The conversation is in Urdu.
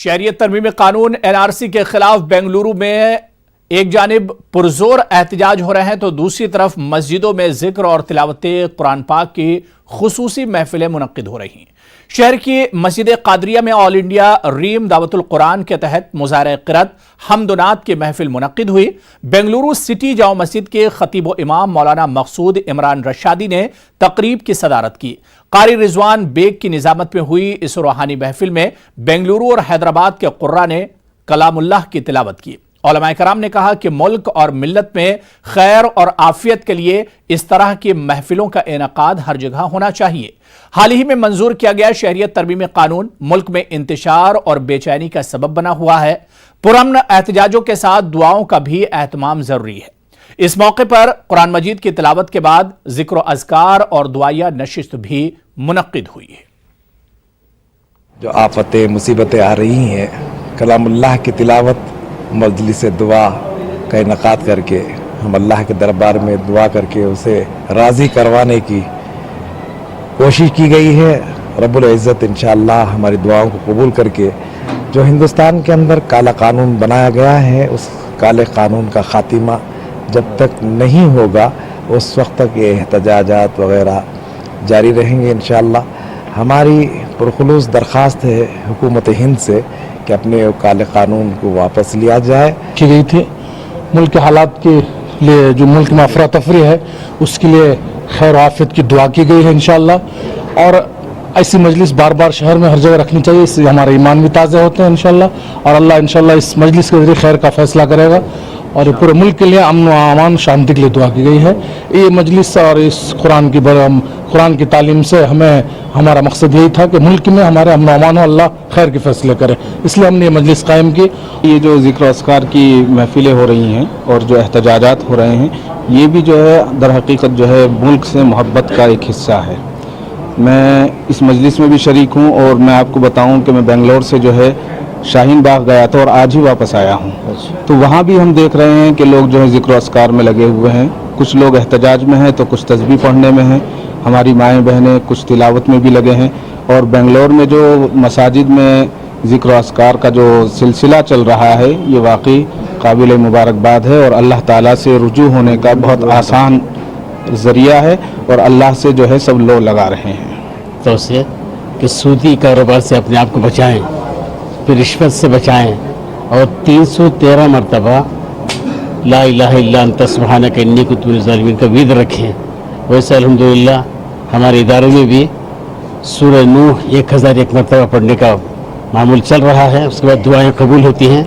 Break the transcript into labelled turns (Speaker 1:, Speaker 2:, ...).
Speaker 1: شہریت ترمیم قانون NRC کے خلاف بنگلورو میں ایک جانب پرزور احتجاج ہو رہے ہیں تو دوسری طرف مسجدوں میں ذکر اور تلاوت قرآن پاک کی خصوصی محفلیں منعقد ہو رہی ہیں۔ شہر کی مسجد قادریہ میں آل انڈیا ریم دعوت القرآن کے تحت مظاہرہ قرأت حمد و نعت کی محفل منعقد ہوئی۔ بنگلورو سٹی جامع مسجد کے خطیب و امام مولانا مقصود عمران رشادی نے تقریب کی صدارت کی۔ قاری رضوان بیگ کی نظامت میں ہوئی اس روحانی محفل میں بنگلورو اور حیدرآباد کے قراء نے کلام اللہ کی تلاوت کی۔ علماء کرام نے کہا کہ ملک اور ملت میں خیر اور عافیت کے لیے اس طرح کی محفلوں کا انعقاد ہر جگہ ہونا چاہیے۔ حال ہی میں منظور کیا گیا شہریت ترمیم قانون ملک میں انتشار اور بے چینی کا سبب بنا ہوا ہے۔ پرامن احتجاجوں کے ساتھ دعاؤں کا بھی اہتمام ضروری ہے۔ اس موقع پر قرآن مجید کی تلاوت کے بعد ذکر و اذکار اور دعائیہ نشست بھی منعقد ہوئی ہے۔
Speaker 2: جو آفتیں مصیبتیں آ رہی ہیں، کلام اللہ کی تلاوت مجلس دعا کا انعقاد کر کے ہم اللہ کے دربار میں دعا کر کے اسے راضی کروانے کی کوشش کی گئی ہے۔ رب العزت انشاءاللہ ہماری دعاؤں کو قبول کر کے جو ہندوستان کے اندر کالا قانون بنایا گیا ہے اس کالے قانون کا خاتمہ جب تک نہیں ہوگا اس وقت تک یہ احتجاجات وغیرہ جاری رہیں گے انشاءاللہ۔ ہماری پرخلوص درخواست ہے حکومت ہند سے کہ اپنے کالے قانون کو واپس لیا جائے۔
Speaker 3: کی گئی تھی ملک کے حالات کے لیے، جو ملک میں افراتفری ہے اس کے لیے خیر و عافیت کی دعا کی گئی ہے انشاءاللہ، اور ایسی مجلس بار بار شہر میں ہر جگہ رکھنی چاہیے، اس سے ہمارے ایمان بھی تازہ ہوتے ہیں انشاءاللہ، اور اللہ انشاءاللہ اس مجلس کے ذریعے خیر کا فیصلہ کرے گا اور پورے ملک کے لیے امن و امان شانتی کے لیے دعا کی گئی ہے۔ یہ مجلس اور اس قرآن کی تعلیم سے ہمارا مقصد یہی تھا کہ ملک میں ہمارے امن و امان ہو، اللہ خیر کے فیصلے کرے، اس لیے ہم نے یہ مجلس قائم کی۔
Speaker 4: یہ جو ذکر و اذکار کی محفلیں ہو رہی ہیں اور جو احتجاجات ہو رہے ہیں، یہ بھی جو ہے در حقیقت جو ہے ملک سے محبت کا ایک حصہ ہے۔ میں اس مجلس میں بھی شریک ہوں اور میں آپ کو بتاؤں کہ میں بنگلور سے جو ہے شاہین باغ گیا تھا اور آج ہی واپس آیا ہوں، تو وہاں بھی ہم دیکھ رہے ہیں کہ لوگ جو ہے ذکر و اذکار میں لگے ہوئے ہیں، کچھ لوگ احتجاج میں ہیں تو کچھ تسبیح پڑھنے میں ہیں، ہماری مائیں بہنیں کچھ تلاوت میں بھی لگے ہیں، اور بنگلور میں جو مساجد میں ذکر و اذکار کا جو سلسلہ چل رہا ہے یہ واقعی قابل مبارکباد ہے اور اللہ تعالیٰ سے رجوع ہونے کا بہت آسان ذریعہ ہے، اور اللہ سے جو ہے سب لوگ لگا رہے ہیں۔
Speaker 5: تو اسے کہ سودی کاروبار سے اپنے آپ کو بچائیں، پھر رشوت سے بچائیں، اور 313 مرتبہ لا الہ الا انت سبحانک انی کنت من الظالمین کا ورد رکھیں۔ ویسے الحمدللہ ہمارے اداروں میں بھی سورہ نوح 1001 مرتبہ پڑھنے کا معمول چل رہا ہے، اس کے بعد دعائیں قبول ہوتی ہیں۔